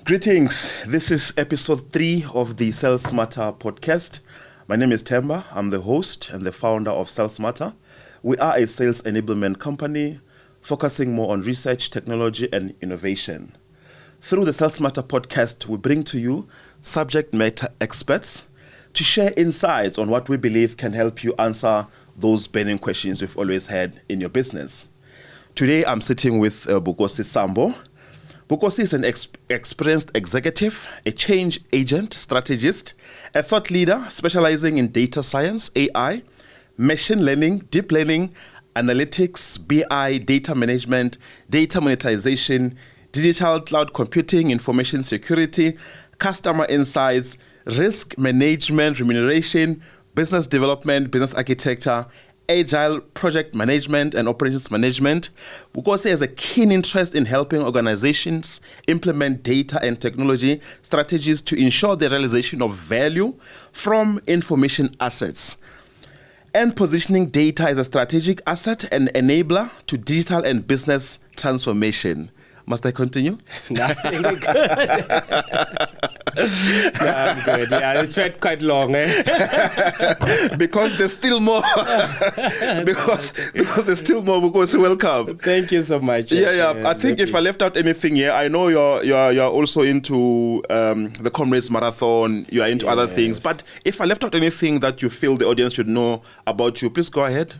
Greetings. This is episode 3 of the Sales Smarter podcast. My name is Temba. I'm the host and the founder of Sales Smarter. We are a sales enablement company focusing more on research, technology, and innovation. Through the Sales Smarter podcast, we bring to you subject matter experts to share insights on what we believe can help you answer those burning questions you've always had in your business. Today, I'm sitting with Vukosi Sambo. Vukosi is an experienced executive, a change agent, strategist, a thought leader specializing in data science, AI, machine learning, deep learning, analytics, BI, data management, data monetization, digital cloud computing, information security, customer insights, risk management, remuneration, business development, business architecture, agile project management and operations management. Vukosi has a keen interest in helping organizations implement data and technology strategies to ensure the realization of value from information assets and positioning data as a strategic asset and enabler to digital and business transformation. Must I continue? No, I'm good. Yeah, it went quite long, Because there's still more. because there's still more. Vukosi, welcome. Thank you so much. Yeah. I think if I left out anything here, I know you're also into the Comrades Marathon. You are into other things. But if I left out anything that you feel the audience should know about you, please go ahead.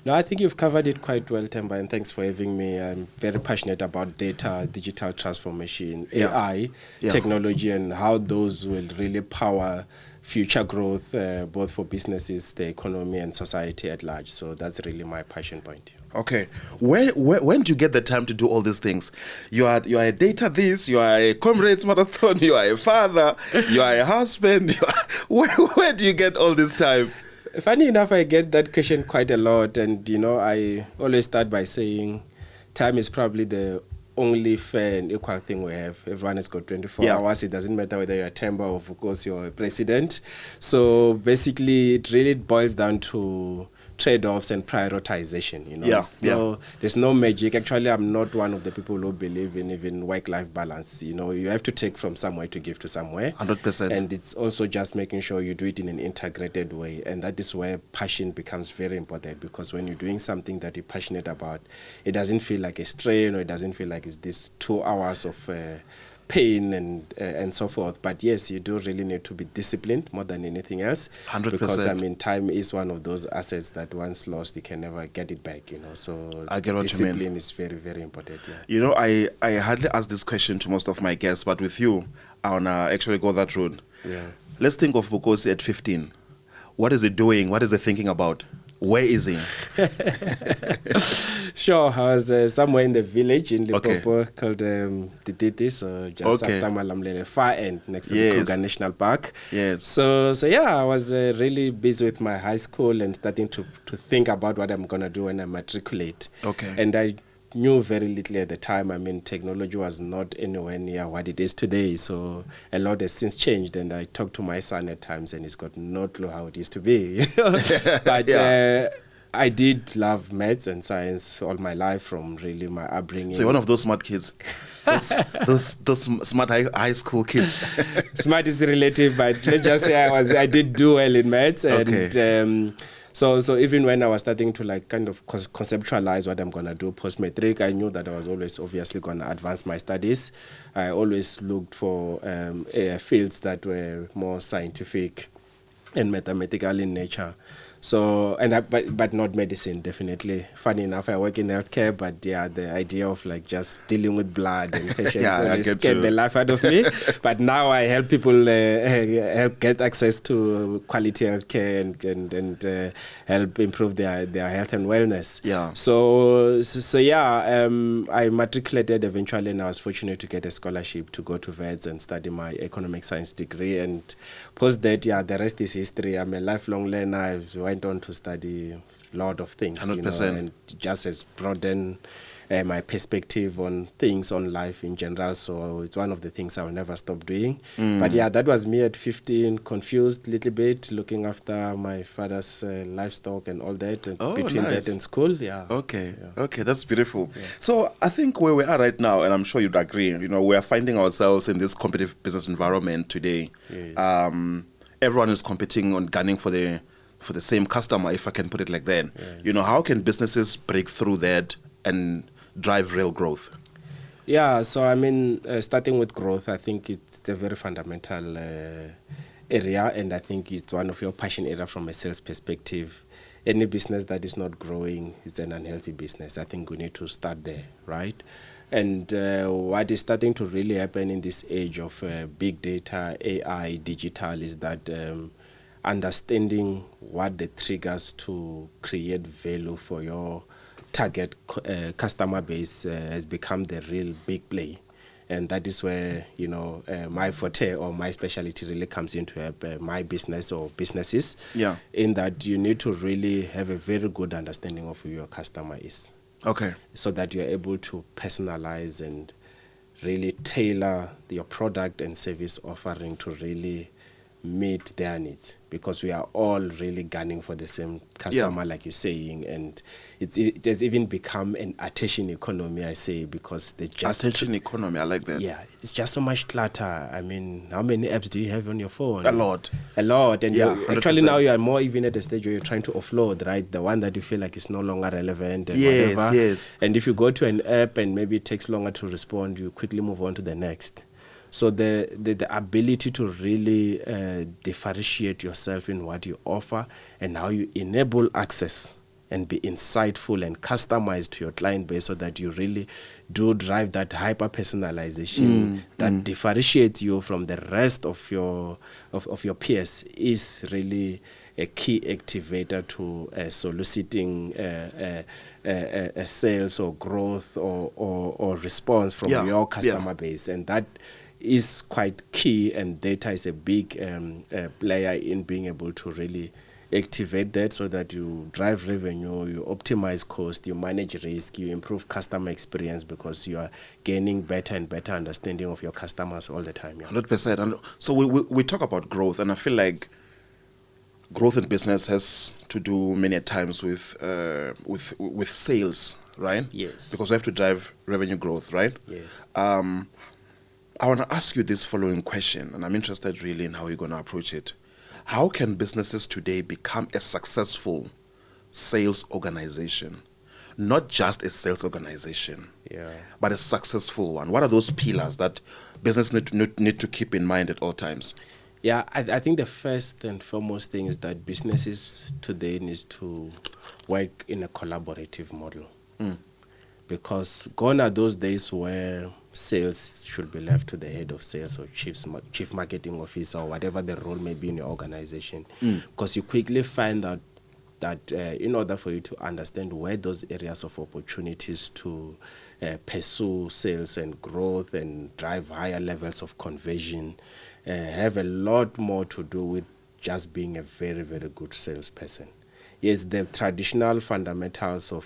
No, I think you've covered it quite well, Temba, and thanks for having me. I'm very passionate about data, digital transformation, AI, technology, and how those will really power future growth, both for businesses, the economy, and society at large. So that's really my passion point. Okay. When do you get the time to do all these things? You are a data this, you are a Comrades Marathon, you are a father, you are a husband. Where do you get all this time? Funny enough, I get that question quite a lot, and I always start by saying time is probably the only fair and equal thing we have. Everyone has got 24 hours. It doesn't matter whether you're a Temba or Vukosi or a president. So basically, it really boils down to trade-offs and prioritization. There's no magic. Actually, I'm not one of the people who believe in even work-life balance. You have to take from somewhere to give to somewhere. 100%. And it's also just making sure you do it in an integrated way. And that is where passion becomes very important, because when you're doing something that you're passionate about, it doesn't feel like a strain, or it doesn't feel like it's this 2 hours of pain and so forth. But yes, you do really need to be disciplined more than anything else. 100%. Because time is one of those assets that once lost, you can never get it back. So I get what discipline you mean. is very, very important. Yeah. I hardly ask this question to most of my guests, but with you, I wanna actually go that route. Yeah. Let's think of Vukosi at 15. What is he doing? What is he thinking about? Where is he? Sure, I was somewhere in the village in Limpopo called Tititi, so just after Malamlele, far end next to the Kruger National Park. Yes. So I was really busy with my high school and starting to think about what I'm gonna do when I matriculate. Okay. And I knew very little at the time. I mean, technology was not anywhere near what it is today. So a lot has since changed. And I talk to my son at times, and he's got no clue how it used to be. But I did love maths and science all my life, from really my upbringing. So you're one of those smart kids. those smart high school kids. Smart is relative, but let's just say I did do well in maths. And So even when I was starting to kind of conceptualize what I'm going to do post-matric, I knew that I was always obviously going to advance my studies. I always looked for fields that were more scientific and mathematical in nature. So, but not medicine, definitely. Funny enough, I work in healthcare, but the idea of just dealing with blood and patients scared the life out of me. But now I help people help get access to quality healthcare and help improve their health and wellness. Yeah. So I matriculated eventually, and I was fortunate to get a scholarship to go to VETS and study my economic science degree. And post that, the rest is history. I'm a lifelong learner. I went on to study a lot of things, 100%. and just as broaden my perspective on things, on life in general. So it's one of the things I will never stop doing. But yeah, that was me at 15, confused a little bit, looking after my father's livestock and all that, and between that and school. Yeah. Okay, that's beautiful. Yeah. So I think where we are right now, and I'm sure you'd agree, we are finding ourselves in this competitive business environment today. Yes. Everyone is competing on gunning for the same customer, if I can put it like that. Yes. How can businesses break through that and drive real growth? Yeah, so I mean, starting with growth, I think it's a very fundamental area, and I think it's one of your passion area from a sales perspective. Any business that is not growing is an unhealthy business. I think we need to start there, right? And what is starting to really happen in this age of big data, AI, digital, is that understanding what the triggers to create value for your target customer base has become the real big play. And that is where, my forte or my specialty really comes into help my business or businesses. Yeah. In that you need to really have a very good understanding of who your customer is. Okay. So that you're able to personalize and really tailor your product and service offering to really meet their needs, because we are all really gunning for the same customer, like you're saying, and it has even become an attention economy, I say, because they just attention economy. I like that. Yeah, it's just so much clutter. I mean, how many apps do you have on your phone? A lot, and actually now you are more even at a stage where you're trying to offload, right? The one that you feel like is no longer relevant and whatever. Yes. And if you go to an app and maybe it takes longer to respond, you quickly move on to the next. So the ability to really differentiate yourself in what you offer and how you enable access and be insightful and customized to your client base, so that you really do drive that hyper personalization that differentiates you from the rest of your peers, is really a key activator to soliciting sales or growth or response from your customer base. And that is quite key, and data is a big player in being able to really activate that, so that you drive revenue, you optimize cost, you manage risk, you improve customer experience, because you are gaining better and better understanding of your customers all the time. 100%. And so we talk about growth, and I feel like growth in business has to do many times with sales, right? Yes. Because we have to drive revenue growth, right? Yes. I want to ask you this following question, and I'm interested really in how you're going to approach it. How can businesses today become a successful sales organization? Not just a sales organization, but a successful one. What are those pillars that business need to keep in mind at all times? Yeah, I think the first and foremost thing is that businesses today need to work in a collaborative model. Because gone are those days where sales should be left to the head of sales or chief marketing officer or whatever the role may be in your organization. Because you quickly find out that in order for you to understand where those areas of opportunities to pursue sales and growth and drive higher levels of conversion have a lot more to do with just being a very, very good salesperson. Yes, the traditional fundamentals of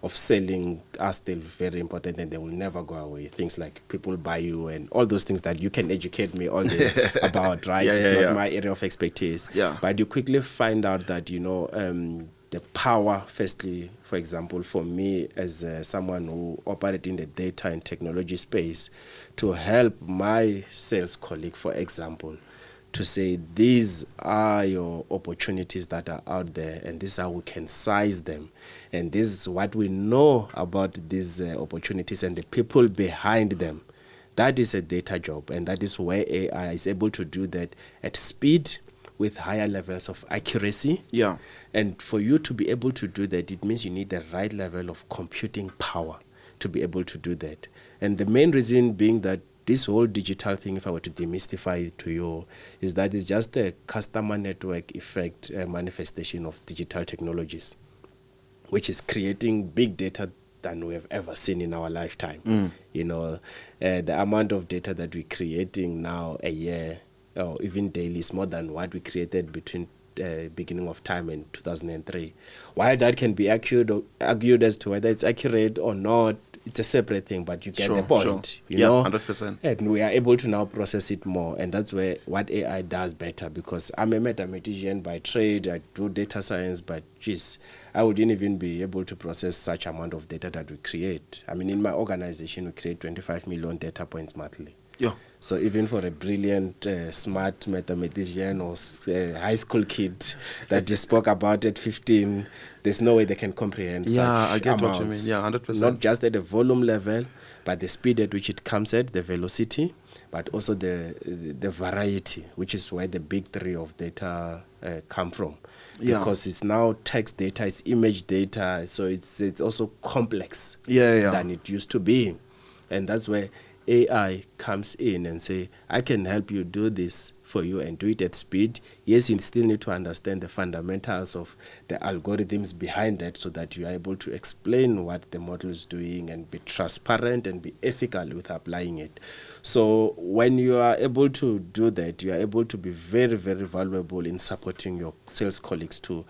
selling are still very important, and they will never go away. Things like people buy you and all those things that you can educate me all day about, right? It's not my area of expertise. But you quickly find out that, the power, firstly, for example, for me as someone who operates in the data and technology space, to help my sales colleague, for example, to say these are your opportunities that are out there, and this is how we can size them, and this is what we know about these opportunities and the people behind them. That is a data job, and that is where AI is able to do that at speed with higher levels of accuracy. And for you to be able to do that, it means you need the right level of computing power to be able to do that. And the main reason being that this whole digital thing, if I were to demystify it to you, is that it's just a customer network effect manifestation of digital technologies, which is creating big data than we have ever seen in our lifetime. The amount of data that we're creating now a year or even daily is more than what we created between beginning of time in 2003. While that can be argued as to whether it's accurate or not, it's a separate thing, but you get the point. You know, 100%. And we are able to now process it more, and that's where what AI does better, because I'm a mathematician by trade, I do data science, but geez, I wouldn't even be able to process such amount of data that we create. I mean, in my organization, we create 25 million data points monthly. Yeah. So even for a brilliant, smart mathematician or high school kid that you spoke about at 15, there's no way they can comprehend such I get amounts. what you mean. Yeah, 100%. Not just at the volume level, but the speed at which it comes at, the velocity, but also the variety, which is where the big three of data come from. Yeah. Because it's now text data, it's image data, so it's also complex than it used to be. And that's where AI comes in and say, I can help you do this for you and do it at speed. Yes, you still need to understand the fundamentals of the algorithms behind that so that you are able to explain what the model is doing and be transparent and be ethical with applying it. So when you are able to do that, you are able to be very, very valuable in supporting your sales colleagues to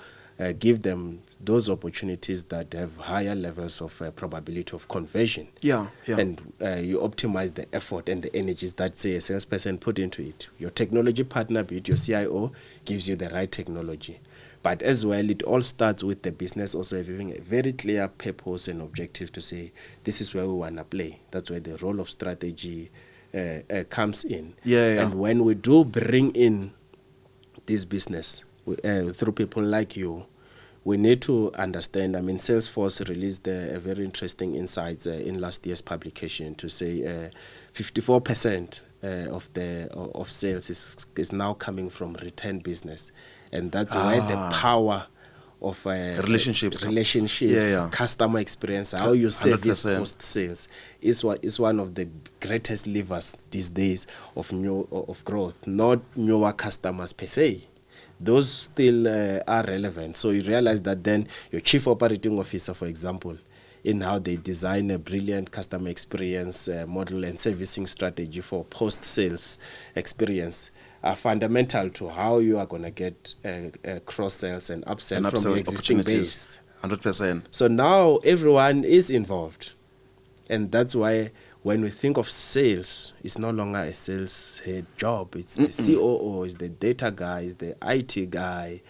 give them those opportunities that have higher levels of probability of conversion. And you optimize the effort and the energies that, say, a salesperson put into it. Your technology partner, be it your CIO, gives you the right technology. But as well, it all starts with the business also having a very clear purpose and objective to say, this is where we want to play. That's where the role of strategy comes in. And when we do bring in this business through people like you, we need to understand. I mean, Salesforce released a very interesting insights in last year's publication to say 54% of sales is now coming from return business, and that's where the power of relationships, customer experience, how you service post sales is one of the greatest levers these days of growth. Not newer customers per se. Those still are relevant. So you realize that then your chief operating officer, for example, in how they design a brilliant customer experience model and servicing strategy for post-sales experience are fundamental to how you are going to get cross-sales and upsell from your existing base. 100%. So now everyone is involved. And that's why when we think of sales, it's no longer a sales head job. It's the COO, it's the data guy, it's the IT guy.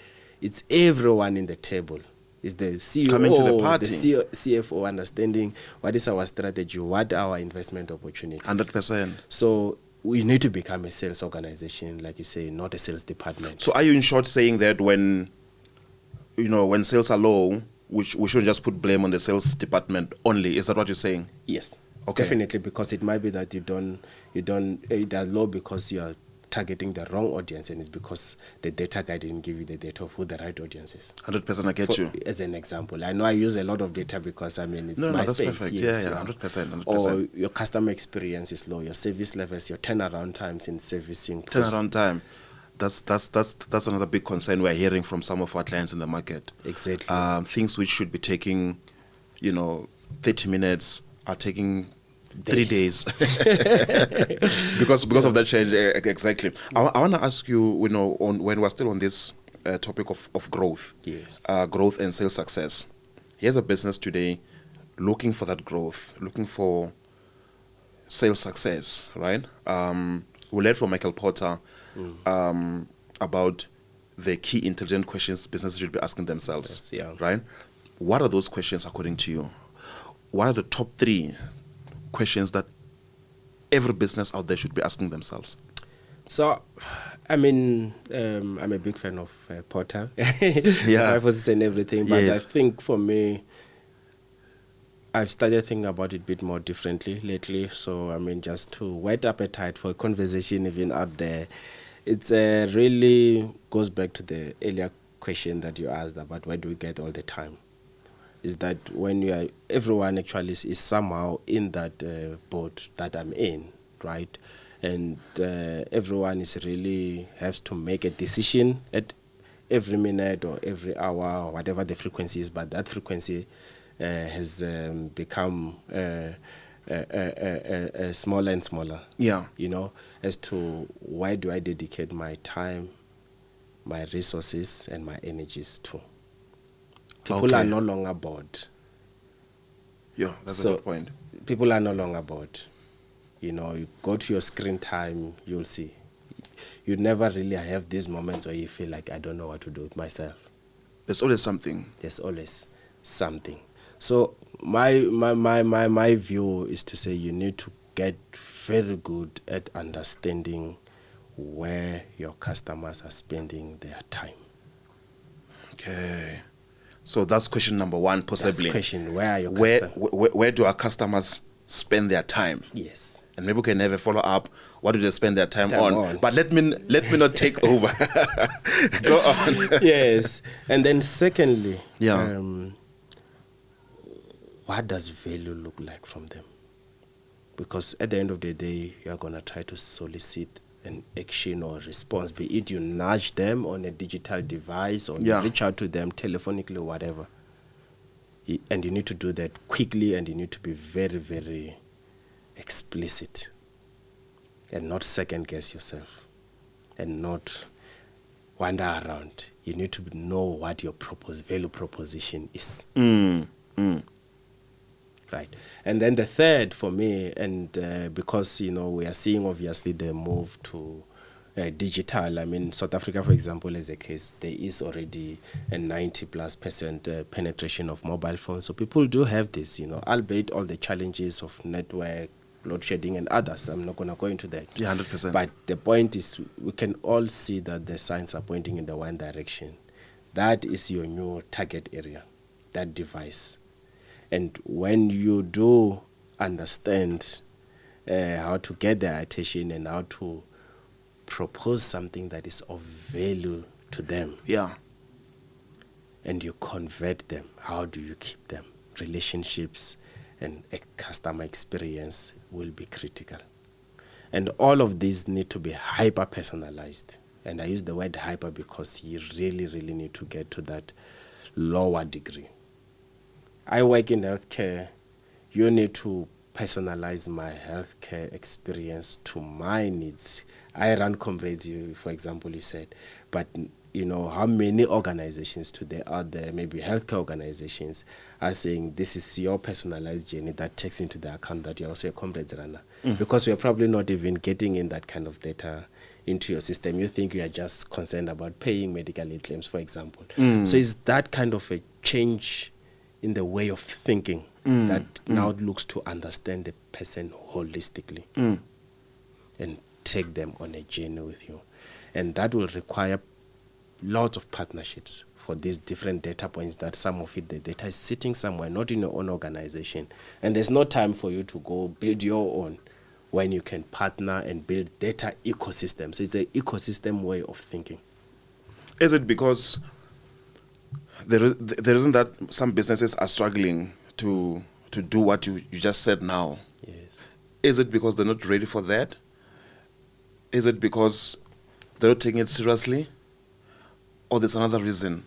It's everyone in the table. It's the CEO, coming to the party. The CFO understanding what is our strategy, what are our investment opportunities. 100%. So we need to become a sales organization, like you say, not a sales department. So are you in short saying that when sales are low, we shouldn't just put blame on the sales department only? Is that what you're saying? Yes. Okay. Definitely, because it might be that they're low because you are targeting the wrong audience, and it's because the data guy didn't give you the data of who the right audience is. 100%, I get you. As an example, I know I use a lot of data because it's my that's space. Perfect. Yes, 100%. Or your customer experience is low, your service levels, your turnaround times in servicing. Turnaround time. That's another big concern we're hearing from some of our clients in the market. Exactly. Things which should be taking, 30 minutes are taking 3 days because of that change. Exactly. I want to ask you, when we're still on this topic of growth, growth and sales success. Here's a business today looking for that growth, looking for sales success, right? We learned from Michael Porter about the key intelligent questions businesses should be asking themselves, right? What are those questions according to you? What are the top 3 questions that every business out there should be asking themselves? So, I mean, I'm a big fan of Porter. My voice and everything, but I think for me, I've started thinking about it a bit more differently lately. So, I mean, just to whet appetite for a conversation even out there, it really goes back to the earlier question that you asked about where do we get all the time? Is that when everyone actually is somehow in that boat that I'm in, right? And everyone is really has to make a decision at every minute or every hour or whatever the frequency is, but that frequency has become smaller and smaller. As to why do I dedicate my time my resources and my energies too. People are no longer bored. Yeah, that's a good point. People are no longer bored. You know, you go to your screen time, you'll see. You never really have these moments where you feel like, I don't know what to do with myself. There's always something. There's always something. So my view is to say you need to get very good at understanding where your customers are spending their time. Okay. So that's question number one, possibly. That's question, where are your customers? Where do our customers spend their time? Yes. And maybe we can have a follow-up. What do they spend their time on? But let me not take over. Go on. Yes. And then secondly, yeah. What does value look like from them? Because at the end of the day, you're going to try to solicit an action or response, be it you nudge them on a digital device or you reach out to them telephonically or whatever. And you need to do that quickly, and you need to be very, very explicit and not second guess yourself and not wander around. You need to know what your value proposition is. Right. And then the third for me, and because, you know, we are seeing obviously the move to digital. I mean, South Africa, for example, as a case, there is already a 90+% penetration of mobile phones. So people do have this, you know, albeit all the challenges of network, load shedding and others. I'm not going to go into that. Yeah, 100%. But the point is, we can all see that the signs are pointing in the one direction. That is your new target area, that device. And when you do understand how to get their attention and how to propose something that is of value to them, and you convert them, how do you keep them? Relationships and a customer experience will be critical. And all of these need to be hyper-personalized. And I use the word hyper because you really, really need to get to that lower degree. I work in healthcare. You need to personalize my healthcare experience to my needs. I run Comrades, for example, you said. But, you know, how many organizations today out there, maybe healthcare organizations, are saying this is your personalized journey that takes into the account that you're also a Comrades runner? Because we're probably not even getting in that kind of data into your system. You think you are just concerned about paying medical aid claims, for example. So it's that kind of a change in the way of thinking that now looks to understand the person holistically and take them on a journey with you. And that will require lots of partnerships for these different data points that some of it, the data is sitting somewhere, not in your own organization. And there's no time for you to go build your own when you can partner and build data ecosystems. So it's an ecosystem way of thinking. Is it because there isn't that some businesses are struggling to do what you just said now? Yes. Is it because they're not ready for that? Is it because they're not taking it seriously? Or there's another reason?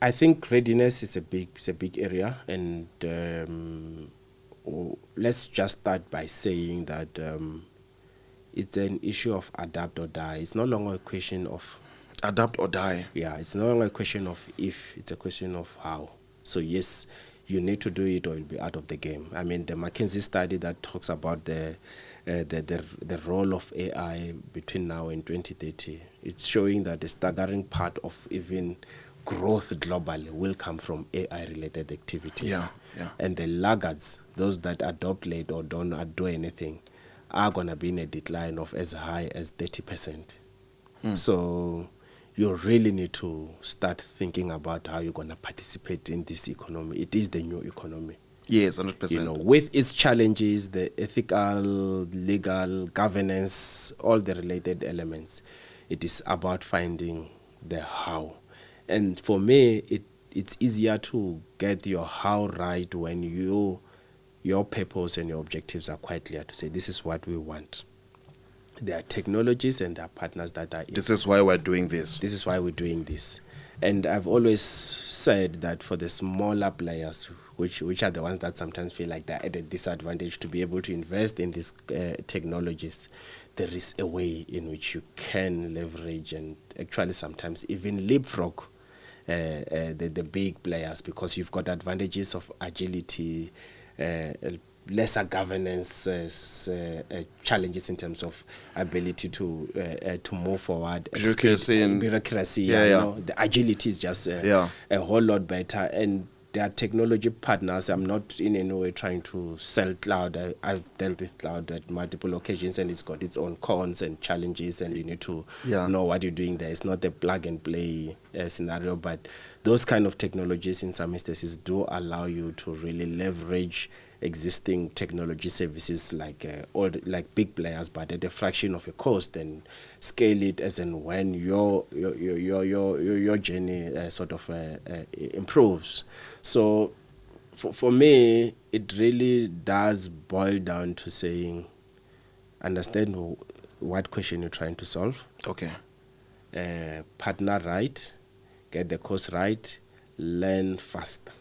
I think readiness is a big area, and let's just start by saying that it's an issue of adapt or die. It's no longer a question of adapt or die. Yeah, it's no longer a question of if, it's a question of how. So yes, you need to do it or you'll be out of the game. I mean, the McKinsey study that talks about the role of AI between now and 2030, it's showing that the staggering part of even growth globally will come from AI-related activities. And the laggards, those that adopt late or don't do anything, are going to be in a decline of as high as 30%. So you really need to start thinking about how you're going to participate in this economy. It is the new economy. Yes, 100%. You know, with its challenges, the ethical, legal, governance, all the related elements, it is about finding the how. And for me, it's easier to get your how right when your purpose and your objectives are quite clear to say, this is what we want. There are technologies and there are partners that are... This is why we're doing this. This is why we're doing this. And I've always said that for the smaller players, which are the ones that sometimes feel like they're at a disadvantage to be able to invest in these technologies, there is a way in which you can leverage and actually sometimes even leapfrog the big players, because you've got advantages of agility, lesser governance challenges in terms of ability to move forward. Bureaucracy. You know, the agility is just a whole lot better. And there are technology partners. I'm not in any way trying to sell cloud. I've dealt with cloud at multiple occasions, and it's got its own cons and challenges, and you need to know what you're doing there. It's not a plug and play scenario, but those kind of technologies in some instances do allow you to really leverage existing technology services like big players, but at a fraction of a cost, and scale it as and when your journey sort of improves. So for me, it really does boil down to saying, understand what question you're trying to solve. Okay. Partner right, get the cost right, learn fast.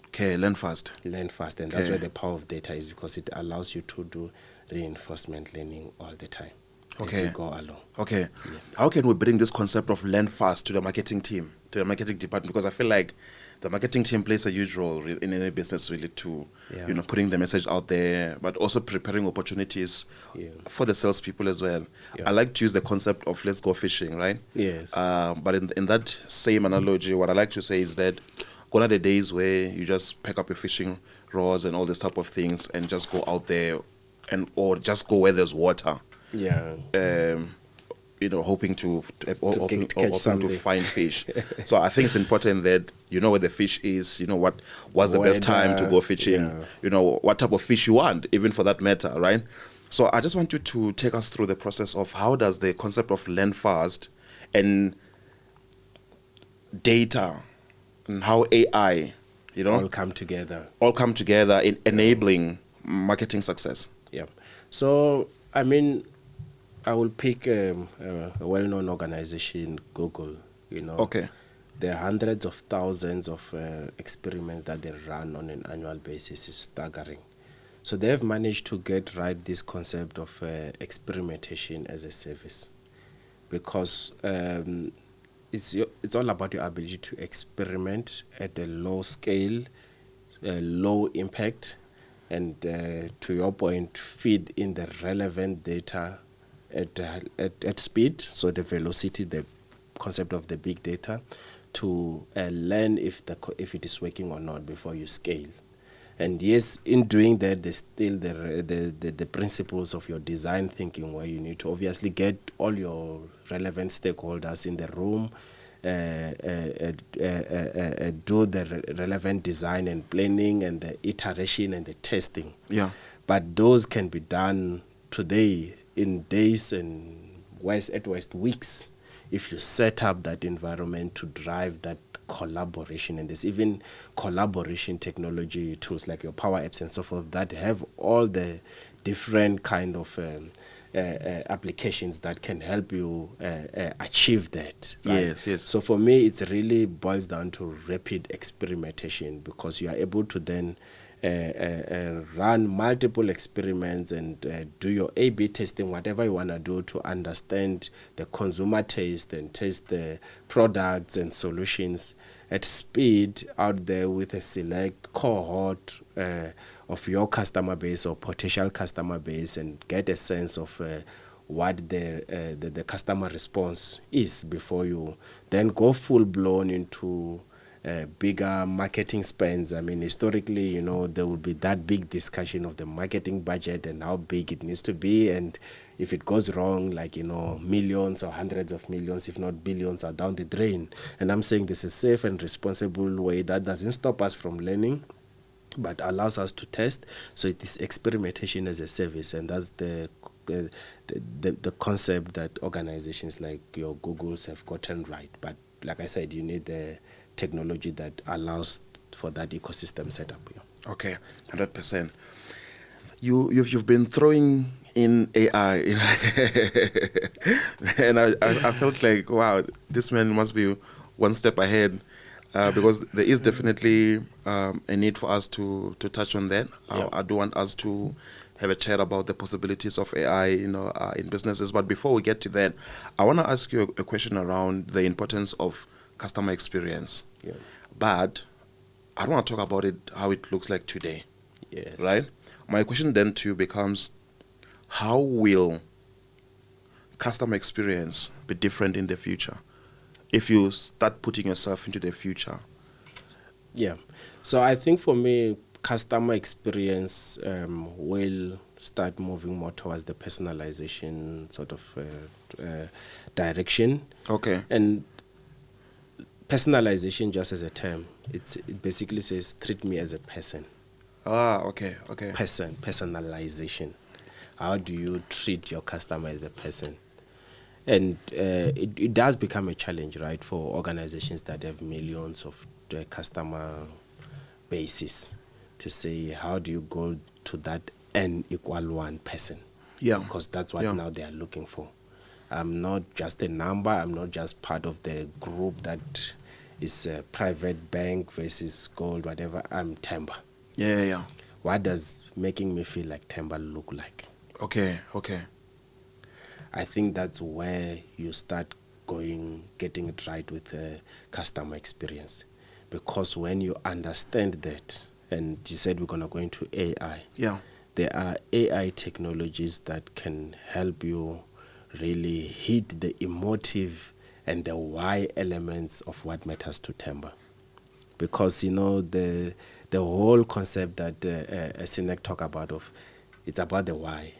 Okay, learn fast. Learn fast, and that's where the power of data is, because it allows you to do reinforcement learning all the time as you go along. Okay. Yeah. How can we bring this concept of learn fast to the marketing team, to the marketing department? Because I feel like the marketing team plays a huge role in any business, really, to putting the message out there, but also preparing opportunities for the salespeople as well. I like to use the concept of let's go fishing, right? Yes. But in that same analogy, what I like to say is that gone are the days where you just pick up your fishing rods and all this type of things and just go out there or just go where there's water. Yeah. Hoping to find fish. So I think it's important that you know where the fish is, you know what's the best time to go fishing, you know what type of fish you want, even for that matter, right? So I just want you to take us through the process of how does the concept of learn fast and data and how AI, all come together in enabling marketing success. Yeah. So, I mean, I will pick a well-known organization, Google, Okay. There are hundreds of thousands of experiments that they run on an annual basis. It's staggering. So they have managed to get right this concept of experimentation as a service, because it's all about your ability to experiment at a low scale, low impact, and to your point, feed in the relevant data at speed. So the velocity, the concept of the big data, to learn if it is working or not before you scale. And yes, in doing that, there's still the principles of your design thinking, where you need to obviously get all your relevant stakeholders in the room, do the relevant design and planning and the iteration and the testing. Yeah. But those can be done today in days and at worst weeks if you set up that environment to drive that collaboration. And there's even collaboration technology tools like your Power Apps and so forth that have all the different kind of applications that can help you achieve that. Right? Yes. So for me, it really boils down to rapid experimentation, because you are able to then run multiple experiments and do your A/B testing, whatever you want to do, to understand the consumer taste and test the products and solutions at speed out there with a select cohort of your customer base or potential customer base, and get a sense of what the customer response is before you then go full blown into bigger marketing spends. I mean, historically, there will be that big discussion of the marketing budget and how big it needs to be. And if it goes wrong, millions or hundreds of millions, if not billions, are down the drain. And I'm saying this is a safe and responsible way that doesn't stop us from learning, but allows us to test. So it is experimentation as a service, and that's the concept that organizations like your Googles have gotten right. But like I said, you need the technology that allows for that ecosystem setup. Yeah. Okay, 100%. You've been throwing in AI, and I felt like, wow, this man must be one step ahead, because there is definitely a need for us to touch on that. I do want us to have a chat about the possibilities of AI, in businesses. But before we get to that, I want to ask you a question around the importance of customer experience. Yeah. But I don't want to talk about it, how it looks like today. Yes. Right? My question then to you becomes, how will customer experience be different in the future if you start putting yourself into the future? Yeah. So I think for me, customer experience will start moving more towards the personalization sort of direction. Okay. And personalization, just as a term, it basically says treat me as a person. Okay. Personalization. How do you treat your customer as a person? And it does become a challenge, right, for organizations that have millions of customer bases to say, how do you go to that n equal 1 person? Yeah. Because that's what now they are looking for. I'm not just a number. I'm not just part of the group that is a private bank versus gold, whatever. I'm Temba. Yeah. What does making me feel like Temba look like? Okay. I think that's where you start getting it right with the customer experience. Because when you understand that, and you said we're going to go into AI, there are AI technologies that can help you really hit the emotive and the why elements of what matters to Temba. Because, the whole concept that Sinek talk about it's about the why.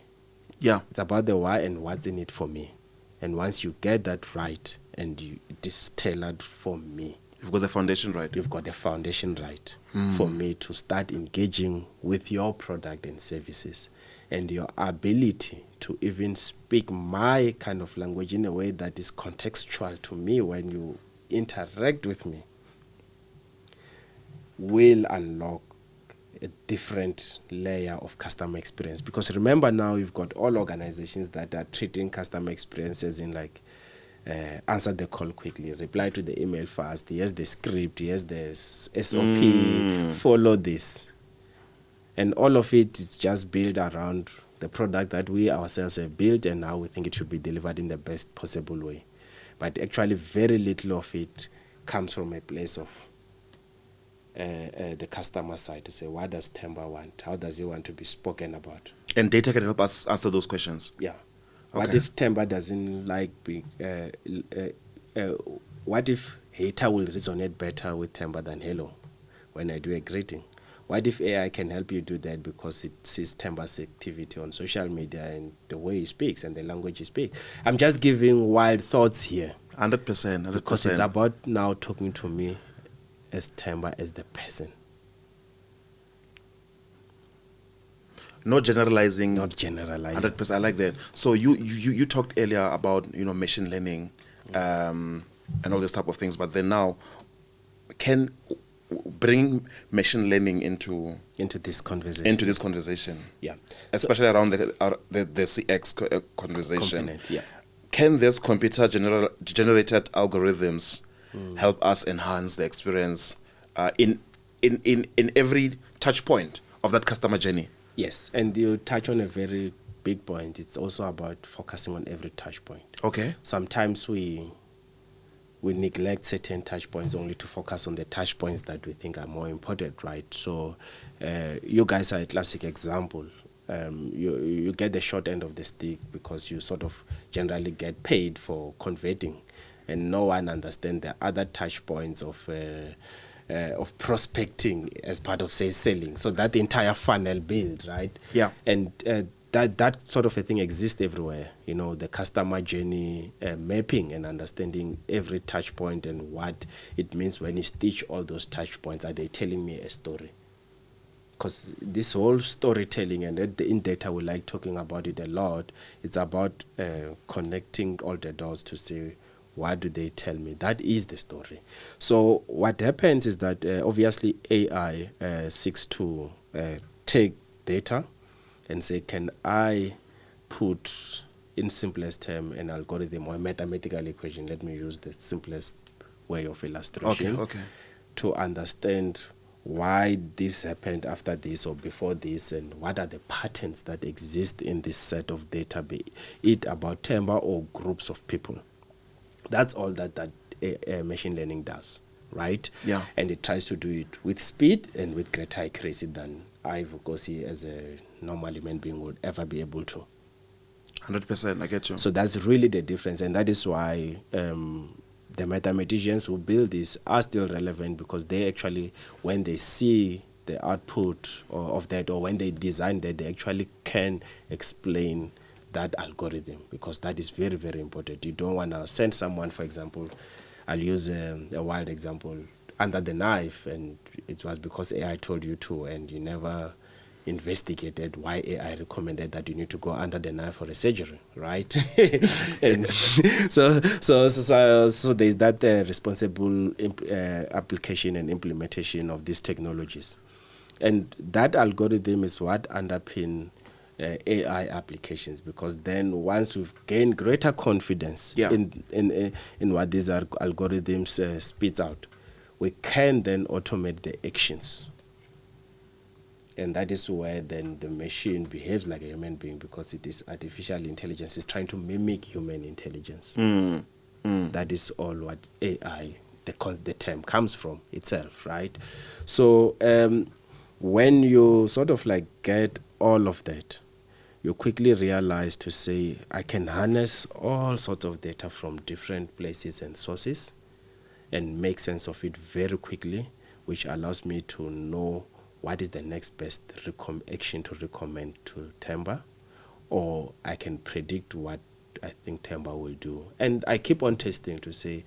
Yeah. It's about the why and what's in it for me. And once you get that right and it is tailored for me, you've got the foundation right. You've got the foundation right for me to start engaging with your product and services, and your ability to even speak my kind of language in a way that is contextual to me when you interact with me will unlock a different layer of customer experience. Because remember, now you've got all organizations that are treating customer experiences in like answer the call quickly, reply to the email fast, here's the script, here's the SOP, follow this. And all of it is just built around the product that we ourselves have built, and now we think it should be delivered in the best possible way. But actually very little of it comes from a place of the customer side to say, what does Temba want? How does he want to be spoken about? And data can help us answer those questions. Yeah. What if Temba doesn't like being... what if hater will resonate better with Temba than hello when I do a greeting? What if AI can help you do that because it sees Temba's activity on social media and the way he speaks and the language he speaks? I'm just giving wild thoughts here. 100%. Because it's about now talking to me as Temba, as the person. Not generalizing. 100%. I like that. So you talked earlier about machine learning and all this type of things, but then now can bring machine learning into this conversation. Yeah. Especially around the CX conversation. Component, yeah. Can this computer generated algorithms help us enhance the experience in every touch point of that customer journey? Yes, and you touch on a very big point. It's also about focusing on every touch point. Okay. Sometimes we neglect certain touch points only to focus on the touch points that we think are more important, right? So you guys are a classic example. You get the short end of the stick because you sort of generally get paid for converting, and no one understands the other touch points of prospecting as part of, say, selling. So that the entire funnel build, right? Yeah. And that sort of a thing exists everywhere. The customer journey mapping and understanding every touch point and what it means when you stitch all those touch points. Are they telling me a story? Because this whole storytelling, and in data we like talking about it a lot, it's about connecting all the dots to say, what do they tell me? That is the story. So what happens is that obviously AI seeks to take data and say, can I put in simplest term an algorithm or a mathematical equation? Let me use the simplest way of illustration. Okay. To understand why this happened after this or before this, and what are the patterns that exist in this set of data, be it about Temba or groups of people. That's all that machine learning does, right? Yeah. And it tries to do it with speed and with greater accuracy than I, Vukosi, as a normal human being would ever be able to. 100%, I get you. So that's really the difference, and that is why the mathematicians who build this are still relevant, because they actually, when they see the output of that, or when they design that, they actually can explain that algorithm, because that is very, very important. You don't want to send someone, for example, I'll use a wild example, under the knife, and it was because AI told you to, and you never investigated why AI recommended that you need to go under the knife for a surgery, right? And so there's that responsible application and implementation of these technologies, and that algorithm is what underpin AI applications, because then once we've gained greater confidence in what these algorithms spits out, we can then automate the actions. And that is where then the machine behaves like a human being, because it is artificial intelligence. It's trying to mimic human intelligence. That is all what AI, the term, comes from itself, right? So when you sort of like get all of that, you quickly realize to say, I can harness all sorts of data from different places and sources and make sense of it very quickly, which allows me to know what is the next best action to recommend to Temba, or I can predict what I think Temba will do. And I keep on testing to say,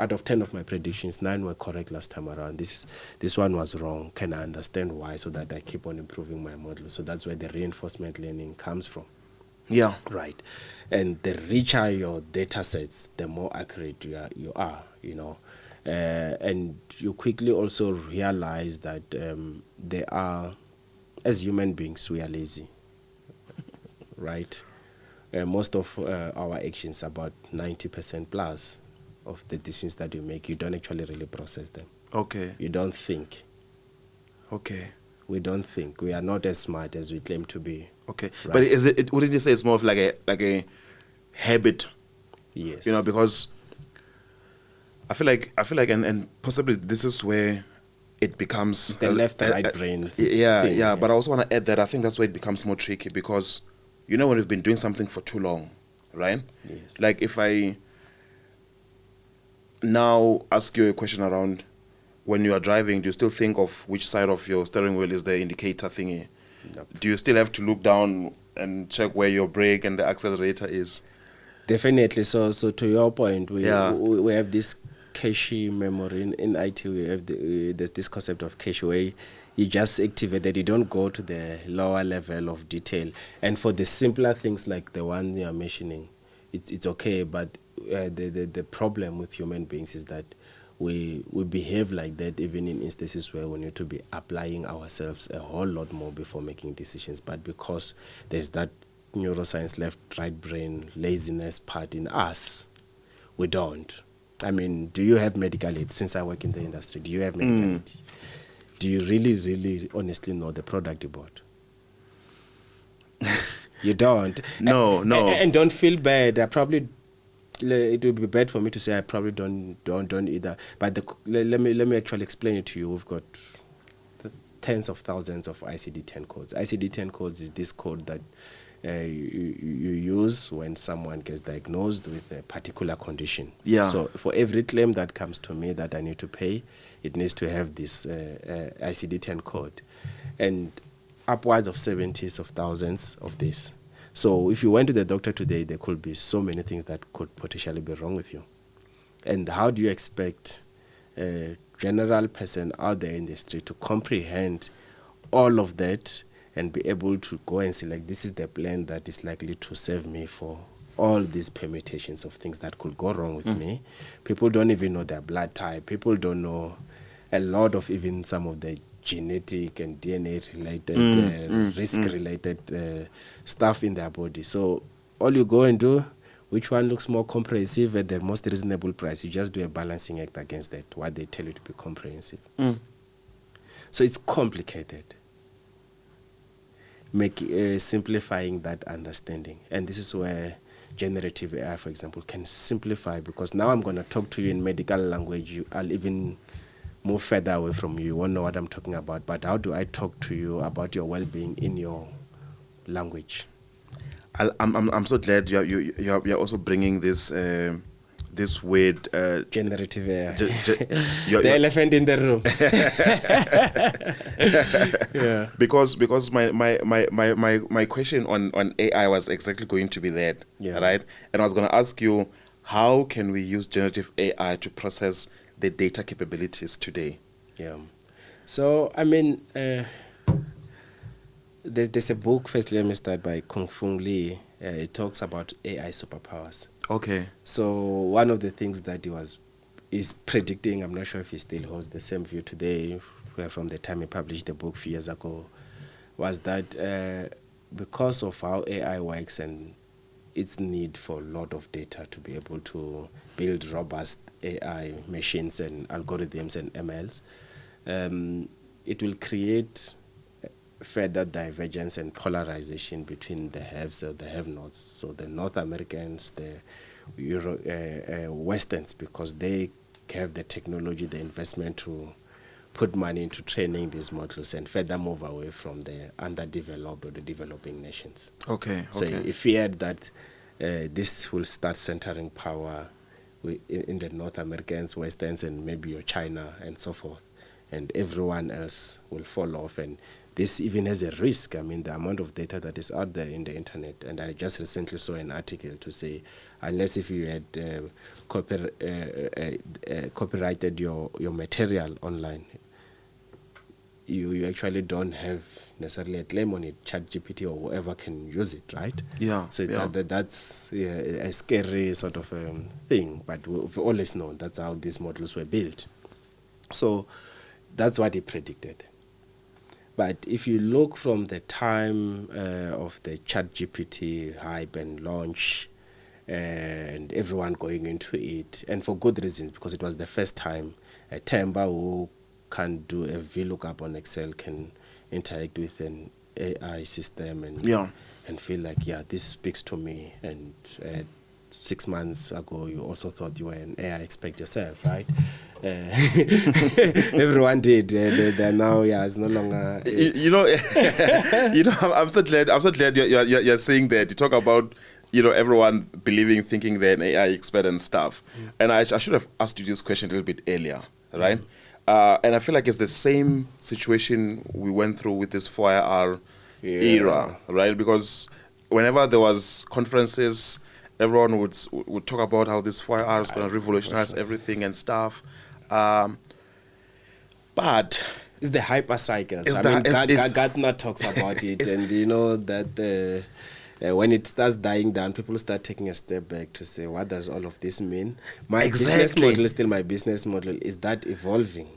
out of 10 of my predictions, 9 were correct last time around. This one was wrong. Can I understand why, so that I keep on improving my model? So that's where the reinforcement learning comes from. Yeah. Right. And the richer your data sets, the more accurate you are, you know. And you quickly also realize that they are, as human beings, we are lazy, right? Most of our actions, about 90% plus of the decisions that you make, you don't actually really process them. Okay. You don't think. Okay. We don't think. We are not as smart as we claim to be. Okay. Right? But wouldn't you say it's more of like a habit? Yes. You know, because I feel like and possibly this is where it becomes the left and right brain. Yeah. But I also want to add that I think that's where it becomes more tricky, because you know when we've been doing something for too long, right? Yes. Like if I now ask you a question around when you are driving, do you still think of which side of your steering wheel is the indicator thingy? Nope. Do you still have to look down and check where your brake and the accelerator is? Definitely. So to your point, we have this Cachy memory in IT. We have there's this concept of cache where you just activate that. You don't go to the lower level of detail. And for the simpler things like the one you are mentioning, it's okay. But the problem with human beings is that we behave like that even in instances where we need to be applying ourselves a whole lot more before making decisions. But because there's that neuroscience left right brain laziness part in us, we don't. I mean, do you have medical aid? Since I work in the industry, do you have medical aid? Do you really, really honestly know the product you bought? You don't. No. And don't feel bad. It would be bad for me to say I probably don't either. But let me actually explain it to you. We've got tens of thousands of ICD-10 codes. ICD-10 codes is this code that you use when someone gets diagnosed with a particular condition. Yeah. So for every claim that comes to me that I need to pay, it needs to have this ICD-10 code, and upwards of 70s of thousands of this. So if you went to the doctor today, there could be so many things that could potentially be wrong with you. And how do you expect a general person out there in the street to comprehend all of that and be able to go and say, like, this is the plan that is likely to save me for all these permutations of things that could go wrong with me? People don't even know their blood type. People don't know a lot of even some of the genetic and DNA-related, risk-related stuff in their body. So all you go and do which one looks more comprehensive at the most reasonable price. You just do a balancing act against that, what they tell you to be comprehensive. So it's complicated. Simplifying that understanding. And this is where generative AI, for example, can simplify, because now I'm going to talk to you in medical language. I'll even move further away from you. You won't know what I'm talking about. But how do I talk to you about your well-being in your language? I'm so glad you're also bringing this this weird generative AI. The elephant in the room. Yeah. Because my question on AI was exactly going to be that, right? And I was going to ask you, how can we use generative AI to process the data capabilities today? Yeah. So I mean, there's a book. First, let me start by Kung Fu Lee. It talks about AI superpowers. Okay. So one of the things that is predicting, I'm not sure if he still holds the same view today, from the time he published the book a few years ago, was that because of how AI works and its need for a lot of data to be able to build robust AI machines and algorithms and MLs, it will create further divergence and polarization between the haves and the have-nots. So the North Americans, the Westerns, because they have the technology, the investment to put money into training these models, and further move away from the underdeveloped or the developing nations. Okay. So he feared that this will start centering power in the North Americans, Westerns, and maybe your China and so forth, and everyone else will fall off. And this even has a risk. I mean, the amount of data that is out there in the internet, and I just recently saw an article to say, unless if you had copyrighted your material online, you actually don't have necessarily a claim on it. ChatGPT or whoever can use it, right? Yeah. So that's a scary sort of thing, but we've always known that's how these models were built. So that's what he predicted. But if you look from the time of the ChatGPT hype and launch, and everyone going into it, and for good reasons, because it was the first time a Temba who can do a VLOOKUP on Excel can interact with an AI system and feel like, this speaks to me. And 6 months ago, you also thought you were an AI expert yourself, right? Everyone did. They're now, it's no longer. I'm so glad you're saying that. You talk about everyone thinking they're an AI expert and stuff. And I should have asked you this question a little bit earlier, right? And I feel like it's the same situation we went through with this 4IR era, right? Because whenever there was conferences, everyone would talk about how this 4IR is going to revolutionize everything and stuff. But it's the hypercycle. Gartner talks about it, and that when it starts dying down, people start taking a step back to say, what does all of this mean? My business model is still my business model. Is that evolving?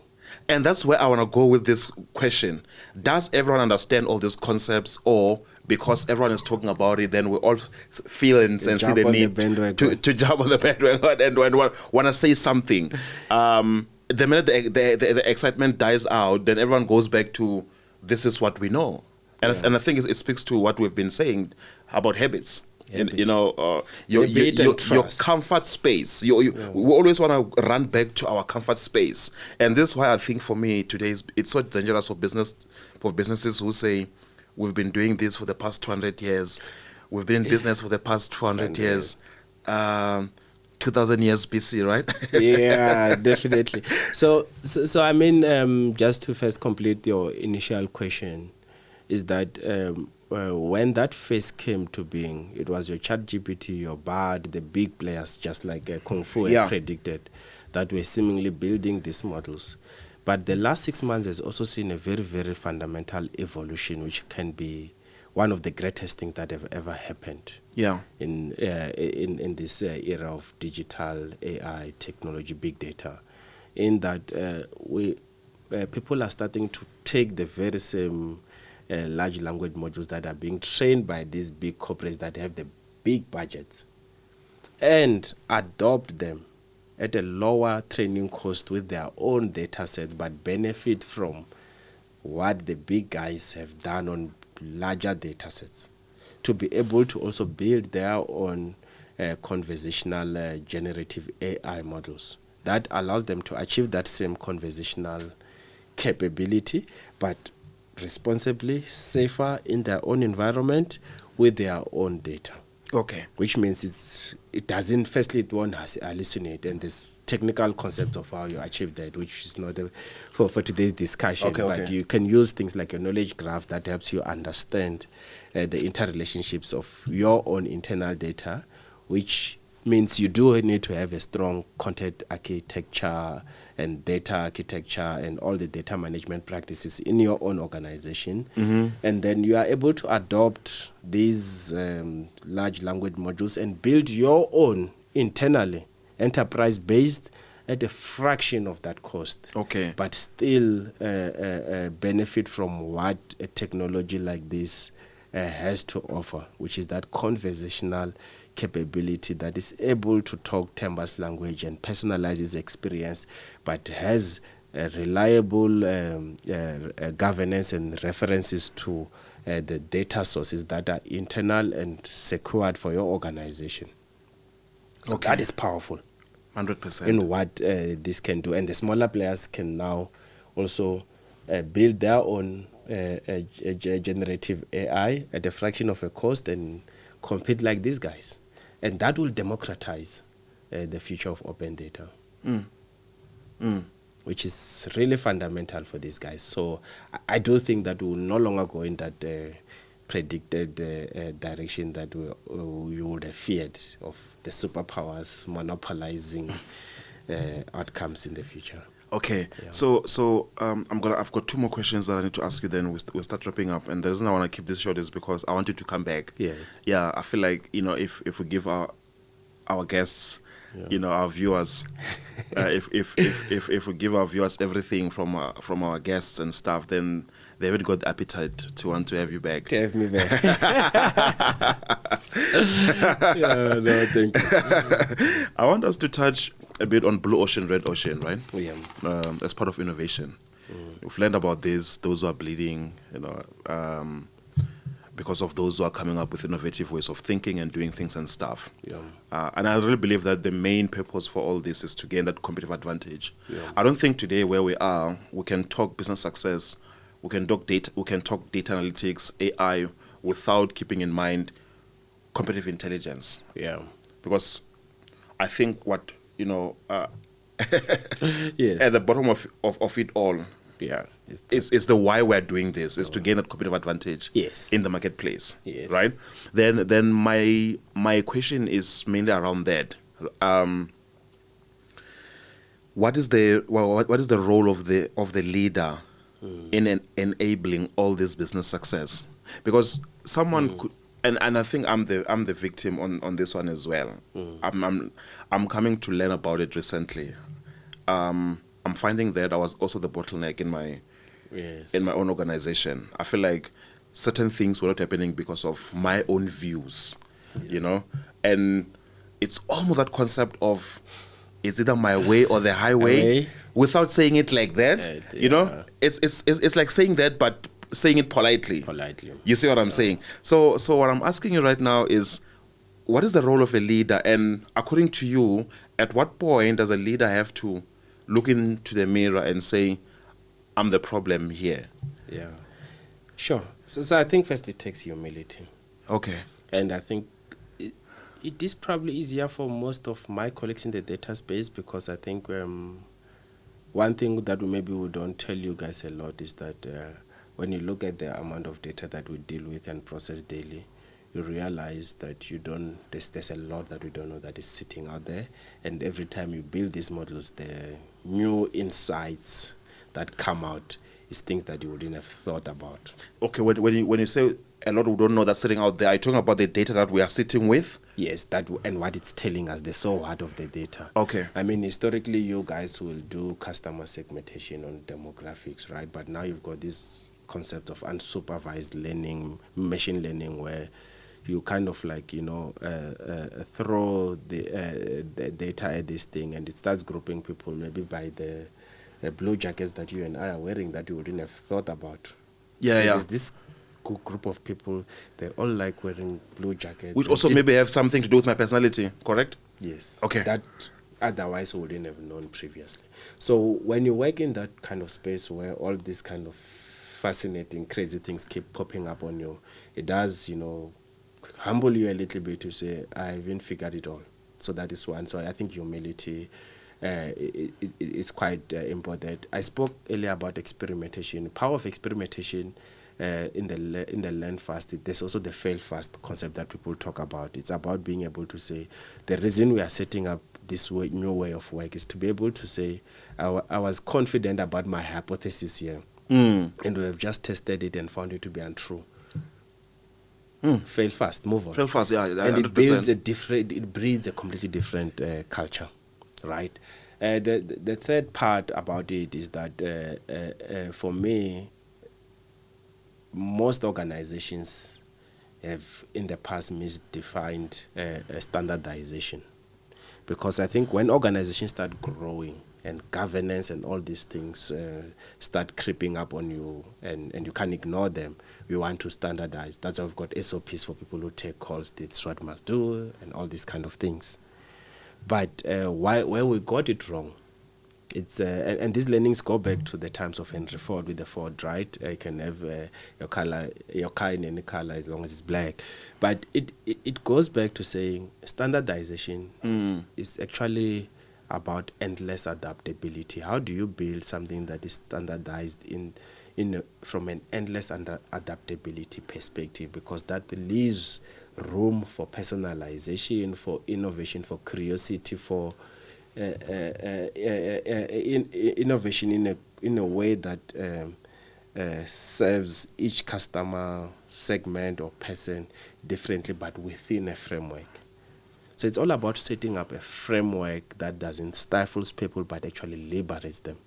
And that's where I want to go with this question. Does everyone understand all these concepts, or because everyone is talking about it, then we all feel and see the need to jump on the bandwagon and want to say something? The minute the excitement dies out, then everyone goes back to, this is what we know. And I think it speaks to what we've been saying about habits. Your comfort space. We always want to run back to our comfort space. And this is why I think for me today it's so dangerous for businesses who say, we've been doing this for the past 200 years. We've been in business for the past 400 years. 2000 years BC, right? Yeah, definitely. So I mean, just to first complete your initial question, is that when that phase came to being, it was your ChatGPT, your Bard, the big players, just like Kung Fu had predicted, that were seemingly building these models. But the last 6 months has also seen a very, very fundamental evolution, which can be one of the greatest things that have ever happened. In this era of digital AI technology, big data, in that people are starting to take the very same large language modules that are being trained by these big corporates that have the big budgets, and adopt them at a lower training cost with their own data sets, but benefit from what the big guys have done on larger data sets, to be able to also build their own conversational generative AI models that allows them to achieve that same conversational capability, but responsibly, safer in their own environment with their own data. Okay. Which means it won't hallucinate, and there's technical concept of how you achieve that, which is not for today's discussion. But you can use things like a knowledge graph that helps you understand the interrelationships of your own internal data, which means you do need to have a strong content architecture and data architecture and all the data management practices in your own organization. And then you are able to adopt these large language modules and build your own internally, enterprise-based, at a fraction of that cost. Okay. But still benefit from what a technology like this has to offer, which is that conversational capability that is able to talk Temba's language and personalize his experience, but has reliable governance and references to the data sources that are internal and secured for your organization. So that is powerful. 100%. In what this can do. And the smaller players can now also build their own generative AI at a fraction of a cost and compete like these guys. And that will democratize the future of open data, which is really fundamental for these guys. So I do think that we will no longer go in that predicted direction that we would have feared, of the superpowers monopolizing outcomes in the future. Okay, yeah. So I've got two more questions that I need to ask you. Then we'll start wrapping up. And the reason I want to keep this short is because I want you to come back. Yes. Yeah, I feel like if we give our guests, our viewers, if we give our viewers everything from our guests and stuff, then they haven't got the appetite to want to have you back. To have me back. Yeah, no, thank you. I want us to touch a bit on blue ocean, red ocean, right? Yeah. As part of innovation. We've learned about this, those who are bleeding, because of those who are coming up with innovative ways of thinking and doing things and stuff. Yeah. And I really believe that the main purpose for all this is to gain that competitive advantage. Yeah. I don't think today where we are, we can talk business success, we can talk data analytics, AI, without keeping in mind competitive intelligence. Yeah. Because I think what, yes. at the bottom of it all, yeah, it's the why we're doing this, is to gain that competitive advantage in the marketplace. Yes. Right? Then my question is mainly around that. What is the role of the leader in enabling all this business success? Because someone could, and I think I'm the victim on this one as well. I'm coming to learn about it recently. I'm finding that I was also the bottleneck in my own organization. I feel like certain things were not happening because of my own views, and it's almost that concept of, it's either my way or the highway, without saying it like that. It's like saying that, but saying it politely. You see what I'm saying? So what I'm asking you right now is, what is the role of a leader? And according to you, at what point does a leader have to look into the mirror and say, I'm the problem here? Yeah, sure. So I think first it takes humility. Okay. And I think it is probably easier for most of my colleagues in the data space, because I think one thing that we don't tell you guys a lot is that when you look at the amount of data that we deal with and process daily, you realize that there's a lot that we don't know that is sitting out there. And every time you build these models, the new insights that come out is things that you wouldn't have thought about. Okay, when you say a lot we don't know that's sitting out there, are you talking about the data that we are sitting with? Yes, and what it's telling us, the so what of the data. Okay. I mean, historically, you guys will do customer segmentation on demographics, right? But now you've got this concept of unsupervised learning, machine learning, where you kind of like, throw the data at this thing, and it starts grouping people maybe by the blue jackets that you and I are wearing that you wouldn't have thought about. Yeah, so yeah. There's this group of people, they all like wearing blue jackets. Which also maybe have something to do with my personality, correct? Yes. Okay. That otherwise we wouldn't have known previously. So when you work in that kind of space where all these kind of fascinating, crazy things keep popping up on you, it does, humble you a little bit to say, I haven't figured it all. So that is one. So I think humility is quite important. I spoke earlier about experimentation. Power of experimentation in the learn fast. There's also the fail fast concept that people talk about. It's about being able to say, the reason we are setting up this new way of work is to be able to say, I was confident about my hypothesis here, and we have just tested it and found it to be untrue. Fail fast, move on. Fail fast, yeah. And 100%. it breeds a completely different culture, right? The third part about it is that for me, most organizations have in the past misdefined standardization, because I think when organizations start growing and governance and all these things start creeping up on you, and you can't ignore them, we want to standardize. That's why we've got SOPs for people who take calls, that's what must do, and all these kind of things. But where we got it wrong, it's and these learnings go back to the times of Henry Ford with the Ford, right? You can have your car in any color as long as it's black. But it goes back to saying standardization is actually about endless adaptability. How do you build something that is standardized from an endless adaptability perspective? Because that leaves room for personalization, for innovation, for curiosity, for innovation in a way that serves each customer segment or person differently, but within a framework. So it's all about setting up a framework that doesn't stifle people, but actually liberates them.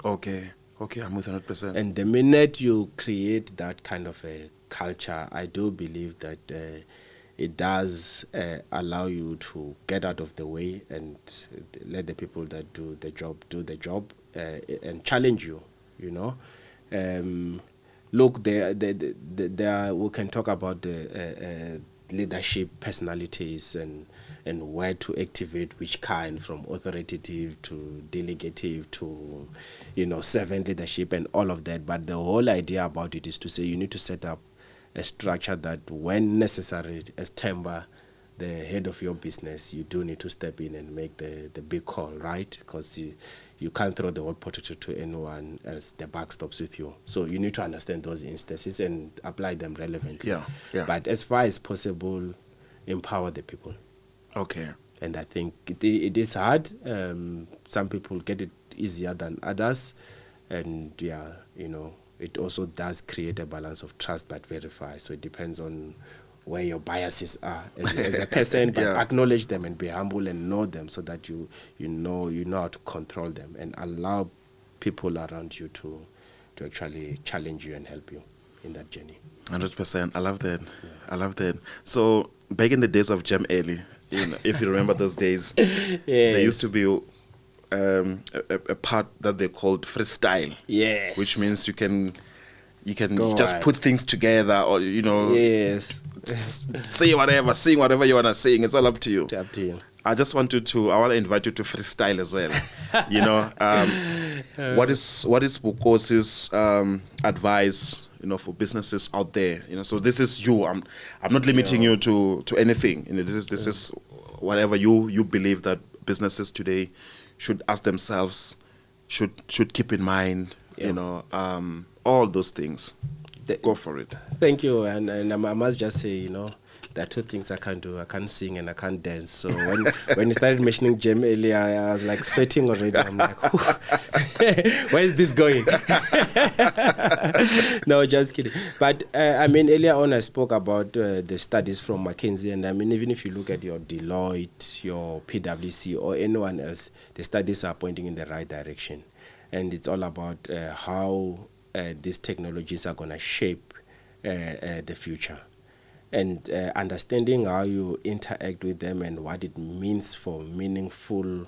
Okay, I'm with 100%. And the minute you create that kind of a culture, I do believe that it does allow you to get out of the way and let the people that do the job and challenge you, Look, there we can talk about the leadership personalities and where to activate which kind, from authoritative to delegative to, servant leadership and all of that. But the whole idea about it is to say you need to set up a structure that when necessary, as Temba, the head of your business, you do need to step in and make the big call, right? Because you can't throw the whole potato to anyone else. The buck stops with you. So you need to understand those instances and apply them relevantly. Yeah. But as far as possible, empower the people. Okay. And I think it is hard. Some people get it easier than others. And it also does create a balance of trust but verify. So it depends on where your biases are as a person, but acknowledge them and be humble and know them, so that you know how to control them and allow people around you to actually challenge you and help you in that journey. 100%. I love that. Yeah. I love that. So back in the days of Gem Early, if you remember those days, yes. There used to be a part that they called freestyle. Yes. Which means you can just put things together, or yes, say whatever, sing whatever you wanna sing. It's all up to you. It's up to you. I want to invite you to freestyle as well. What is Vukosi's advice, for businesses out there? So this is you. I'm not limiting you to anything. This is whatever you believe that businesses today should ask themselves, should keep in mind. All those things. Go for it. Thank you. And I must just say, there are two things I can't do. I can't sing and I can't dance. So when you started mentioning Gem earlier, I was like sweating already. I'm like, where is this going? No, just kidding. But earlier on I spoke about the studies from McKinsey, and even if you look at your Deloitte, your PwC, or anyone else, the studies are pointing in the right direction. And it's all about how these technologies are going to shape the future. and understanding how you interact with them and what it means for meaningful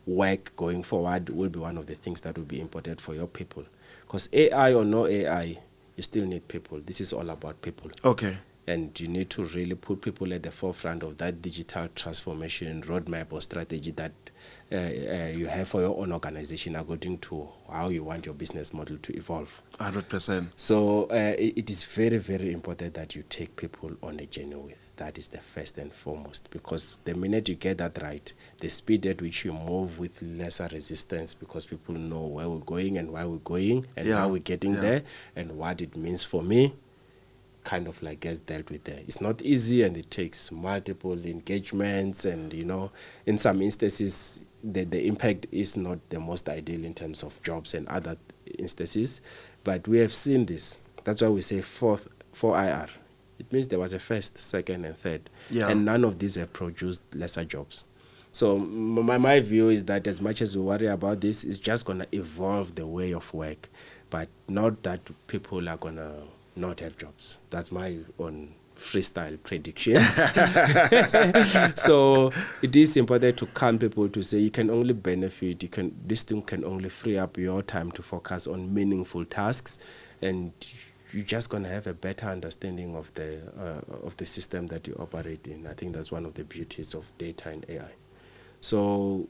work going forward will be one of the things that will be important for your people. Because AI or no AI, you still need people. This is all about people. Okay. And you need to really put people at the forefront of that digital transformation roadmap or strategy that you have for your own organization according to how you want your business model to evolve. 100%. So it is very, very important that you take people on a journey with. That is the first and foremost, because the minute you get that right, the speed at which you move with lesser resistance, because people know where we're going and why we're going and how we're getting there and what it means for me, kind of like gets dealt with there. It's not easy, and it takes multiple engagements, and in some instances the impact is not the most ideal in terms of jobs and other instances, but we have seen this. That's why we say 4IR. It means there was a first, second, and third, and none of these have produced lesser jobs. So my view is that as much as we worry about this, it's just going to evolve the way of work, but not that people are going to not have jobs. That's my own freestyle predictions. So it is important to calm people to say you can only benefit, this thing can only free up your time to focus on meaningful tasks, and you're just going to have a better understanding of the system that you operate in. I think that's one of the beauties of data and AI. So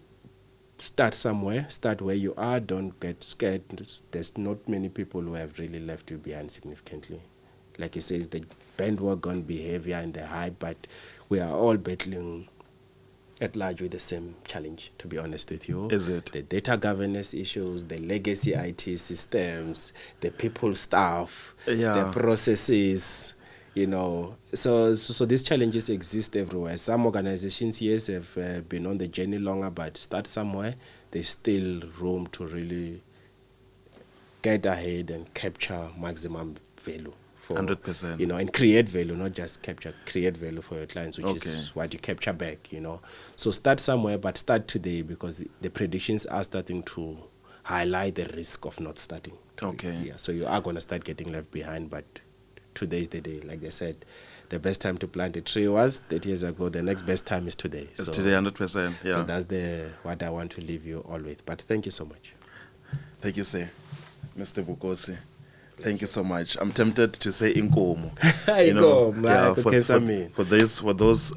start somewhere, start where you are, don't get scared. There's not many people who have really left you behind significantly. Like he says, the bandwork going to be heavier and the hype, but we are all battling at large with the same challenge, to be honest with you. Is it? The data governance issues, the legacy IT systems, the people staff, the processes, So these challenges exist everywhere. Some organizations, yes, have been on the journey longer, but start somewhere. There's still room to really get ahead and capture maximum value. 100%. And create value, not just create value for your clients, which is what you capture back, So start somewhere, but start today, because the predictions are starting to highlight the risk of not starting. So you are going to start getting left behind, but today is the day. Like they said, the best time to plant a tree was 30 years ago. The next best time is today. It's today, 100%. Yeah. So that's what I want to leave you all with. But thank you so much. Thank you, sir. Mr. Vukosi. Thank you so much. I'm tempted to say inkomo.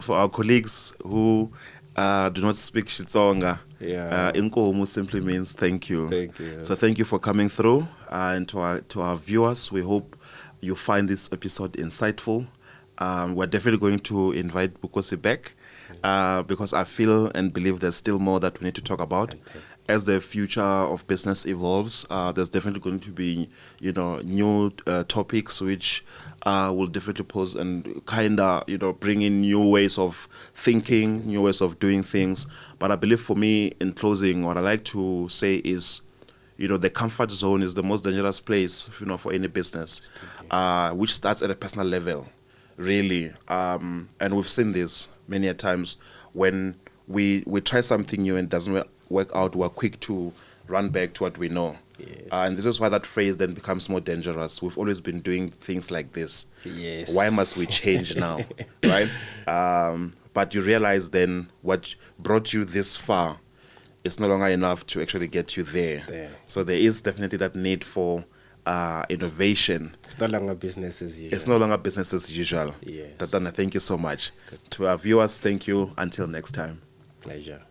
For our colleagues who do not speak Xitsonga, inkomo simply means thank you. Thank you. So thank you for coming through, and to our viewers, we hope you find this episode insightful. We're definitely going to invite Vukosi back, because I feel and believe there's still more that we need to talk about. As the future of business evolves, there's definitely going to be, new topics which will definitely pose and bring in new ways of thinking, new ways of doing things. But I believe, for me, in closing, what I like to say is, the comfort zone is the most dangerous place, for any business, which starts at a personal level, really. And we've seen this many a times when we try something new and it doesn't work out, we're quick to run back to what we know. Yes. And this is why that phrase then becomes more dangerous. We've always been doing things like this. Yes. Why must we change now? Right? But you realize then what brought you this far is no longer enough to actually get you there. So there is definitely that need for innovation. It's no longer business as usual. It's no longer business as usual. Yes. Tatana, thank you so much. Good. To our viewers, thank you. Until next time. Pleasure.